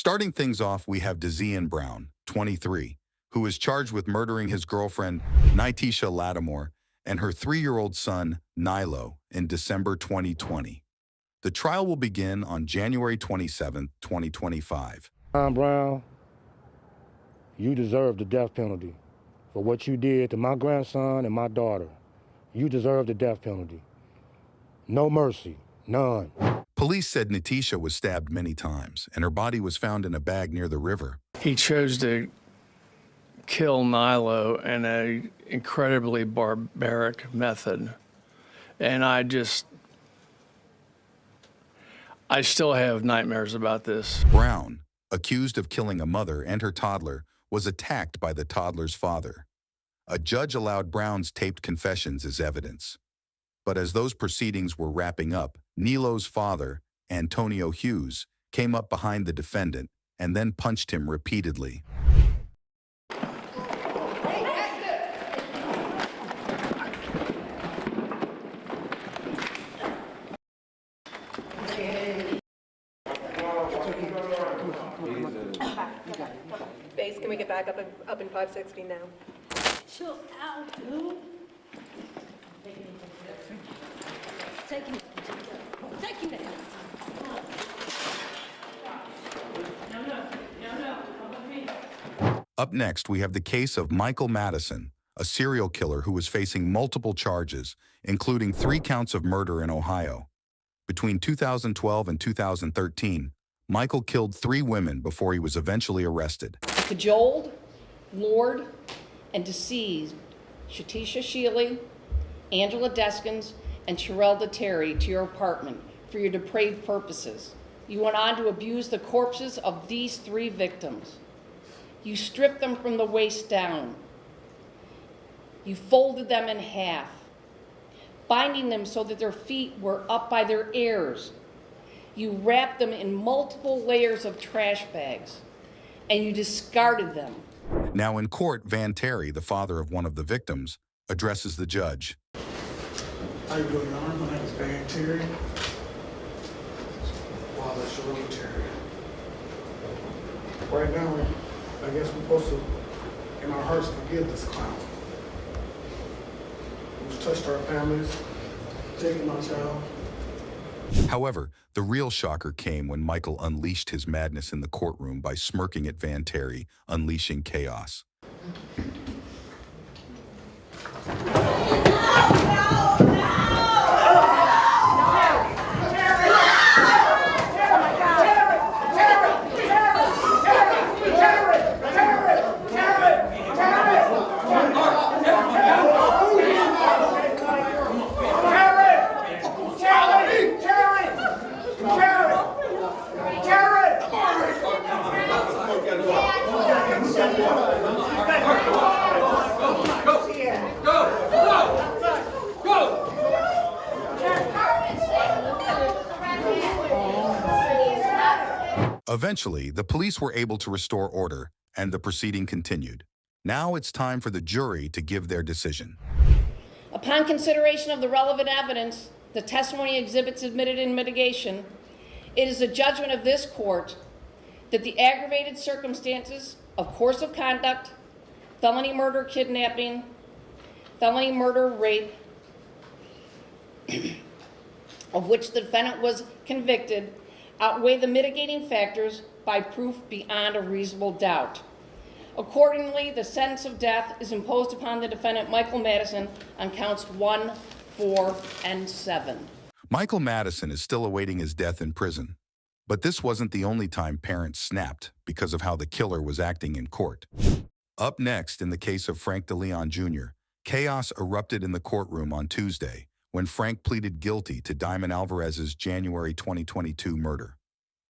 Starting things off, we have Deon Brown, 23, who is charged with murdering his girlfriend, Nitisha Lattimore, and her 3-year-old son, Nilo, in December 2020. The trial will begin on January 27, 2025. Deon Brown, you deserve the death penalty for what you did to my grandson and my daughter. You deserve the death penalty. No mercy, none. Police said Nitisha was stabbed many times, and her body was found in a bag near the river. He chose to kill Nilo in an incredibly barbaric method. And I still have nightmares about this. Brown, accused of killing a mother and her toddler, was attacked by the toddler's father. A judge allowed Brown's taped confessions as evidence. But as those proceedings were wrapping up, Nilo's father, Antonio Hughes, came up behind the defendant and then punched him repeatedly. Base, can we get back up in 560 now? Chill out, dude. Take him down. Up next, we have the case of Michael Madison, a serial killer who was facing multiple charges, including 3 counts of murder in Ohio. Between 2012 and 2013, Michael killed 3 women before he was eventually arrested. Cajoled, lured, and deceived Shatisha Shealy, Angela Deskins, and Sherelda Terry to your apartment for your depraved purposes. You went on to abuse the corpses of these 3 victims. You stripped them from the waist down. You folded them in half, binding them so that their feet were up by their ears. You wrapped them in multiple layers of trash bags, and you discarded them. Now in court, Van Terry, the father of one of the victims, addresses the judge. How you doing, Your Honor? My name is Van Terry. Father Sherelda Terry. Right now, I guess we're supposed to, in our hearts, forgive this clown who's touched our families, taken my child. However, the real shocker came when Michael unleashed his madness in the courtroom by smirking at Van Terry, unleashing chaos. Eventually, the police were able to restore order, and the proceeding continued. Now it's time for the jury to give their decision. Upon consideration of the relevant evidence, the testimony exhibits admitted in mitigation, it is a judgment of this court that the aggravated circumstances of course of conduct, felony murder, kidnapping, felony murder, rape, of which the defendant was convicted, outweigh the mitigating factors by proof beyond a reasonable doubt. Accordingly, the sentence of death is imposed upon the defendant, Michael Madison, on counts 1, 4, and 7. Michael Madison is still awaiting his death in prison. But this wasn't the only time parents snapped because of how the killer was acting in court. Up next, in the case of Frank DeLeon Jr., chaos erupted in the courtroom on Tuesday when Frank pleaded guilty to Diamond Alvarez's January 2022 murder.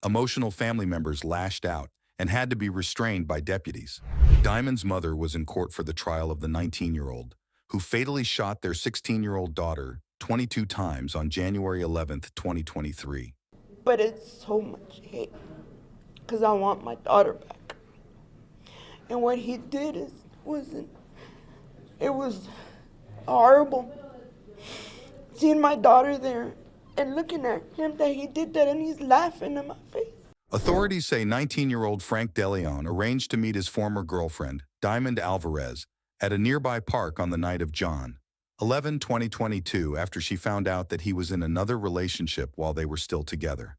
Emotional family members lashed out and had to be restrained by deputies. Diamond's mother was in court for the trial of the 19-year-old, who fatally shot their 16-year-old daughter 22 times on January 11, 2023. But it's so much hate, because I want my daughter back. And what he did it was horrible. Seeing my daughter there and looking at him that he did that, and he's laughing in my face. Authorities say 19-year-old Frank Deon arranged to meet his former girlfriend, Diamond Alvarez, at a nearby park on the night of John 11, 2022, after she found out that he was in another relationship while they were still together.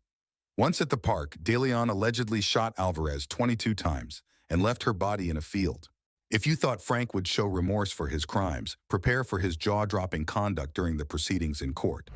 Once at the park, Deon allegedly shot Alvarez 22 times and left her body in a field. If you thought Frank would show remorse for his crimes, prepare for his jaw-dropping conduct during the proceedings in court.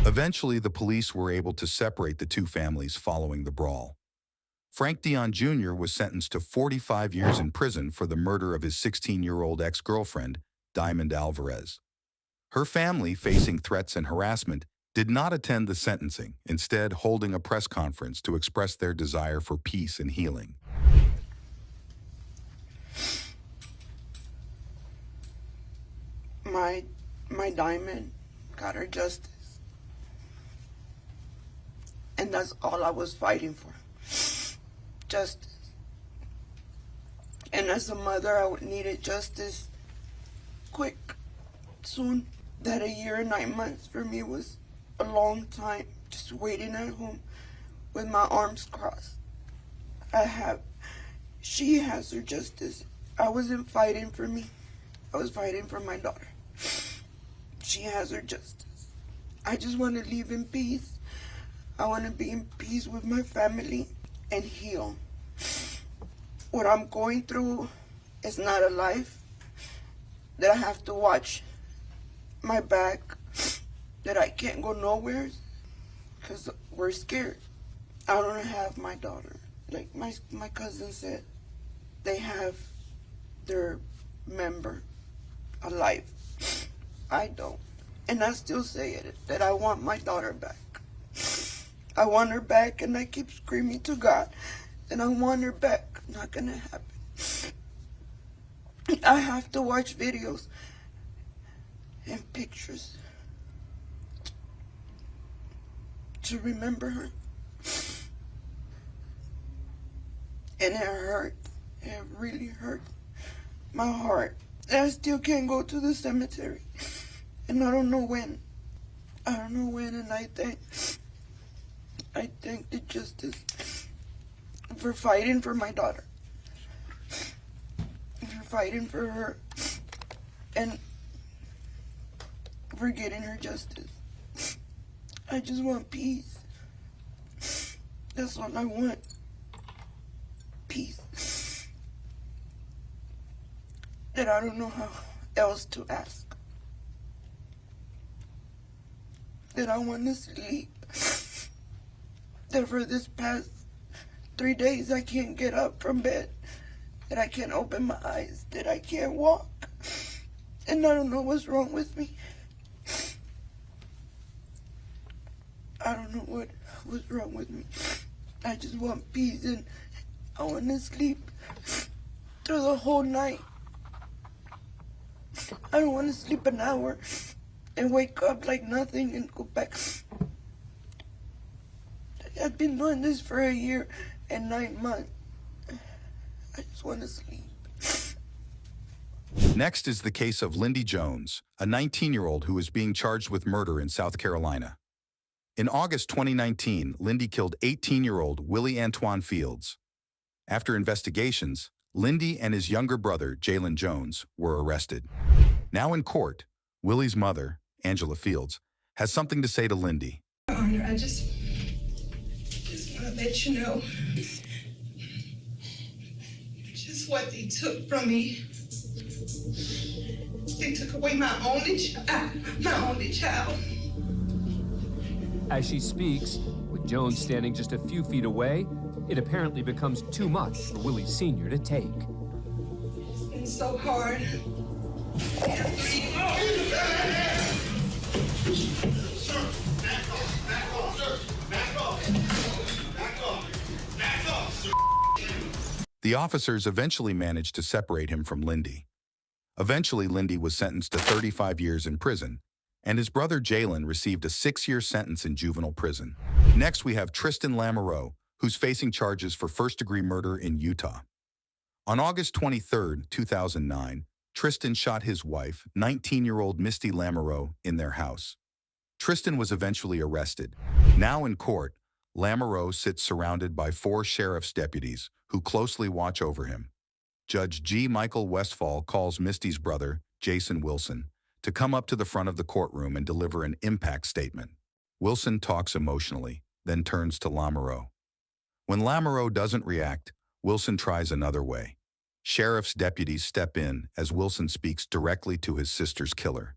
Eventually, the police were able to separate the two families following the brawl. Frank Deon Jr. was sentenced to 45 years in prison for the murder of his 16-year-old ex-girlfriend, Diamond Alvarez. Her family, facing threats and harassment, did not attend the sentencing, instead holding a press conference to express their desire for peace and healing. My Diamond got her justice. And that's all I was fighting for. Justice. And as a mother, I needed justice quick, soon. That 1 year and 9 months for me was a long time, just waiting at home with my arms crossed. She has her justice. I wasn't fighting for me. I was fighting for my daughter. She has her justice. I just want to live in peace. I want to be in peace with my family and heal. What I'm going through is not a life that I have to watch my back, that I can't go nowhere because we're scared. I don't have my daughter. Like my cousin said, they have their member alive. I don't. And I still say it, that I want my daughter back. I want her back, and I keep screaming to God that I want her back. Not gonna happen. I have to watch videos and pictures to remember her. And it hurt. It really hurt my heart. And I still can't go to the cemetery. And I don't know when. I don't know when, and I thank the justice for fighting for my daughter, for fighting for her, and for getting her justice. I just want peace. That's what I want. Peace. That I don't know how else to ask. That I want to sleep. That for this past 3 days I can't get up from bed. That I can't open my eyes. That I can't walk. And I don't know what's wrong with me. I don't know what's wrong with me. I just want peace, and I want to sleep through the whole night. I don't want to sleep an hour and wake up like nothing and go back. I've been doing this for 1 year, and 9 months. I just want to sleep. Next is the case of Lindy Jones, a 19-year-old who is being charged with murder in South Carolina. In August 2019, Lindy killed 18-year-old Willie Antoine Fields. After investigations, Lindy and his younger brother, Jalen Jones, were arrested. Now in court, Willie's mother, Angela Fields, has something to say to Lindy. Your Honor, I just want to let you know just what they took from me. They took away my only child. As she speaks, with Jones standing just a few feet away, it apparently becomes too much for Willie Sr. to take. It's been so hard. The officers eventually managed to separate him from Lindy. Eventually, Lindy was sentenced to 35 years in prison, and his brother Jalen received a 6-year sentence in juvenile prison. Next, we have Tristan Lamoureux, who's facing charges for first-degree murder in Utah. On August 23, 2009, Tristan shot his wife, 19-year-old Misty Lamoureux, in their house. Tristan was eventually arrested. Now in court, Lamoureux sits surrounded by 4 sheriff's deputies who closely watch over him. Judge G. Michael Westfall calls Misty's brother, Jason Wilson, to come up to the front of the courtroom and deliver an impact statement. Wilson talks emotionally, then turns to Lamoureux. When Lamoureux doesn't react, Wilson tries another way. Sheriff's deputies step in as Wilson speaks directly to his sister's killer.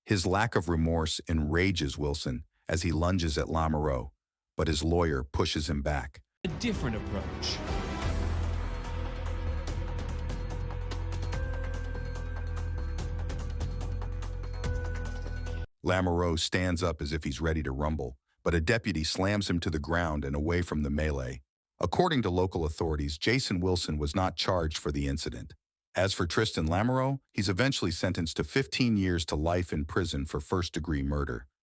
His lack of remorse enrages Wilson as he lunges at Lamoureux, but his lawyer pushes him back. A different approach. Lamoureux stands up as if he's ready to rumble, but a deputy slams him to the ground and away from the melee. According to local authorities, Jason Wilson was not charged for the incident. As for Tristan Lamoureux, he's eventually sentenced to 15 years to life in prison for first-degree murder.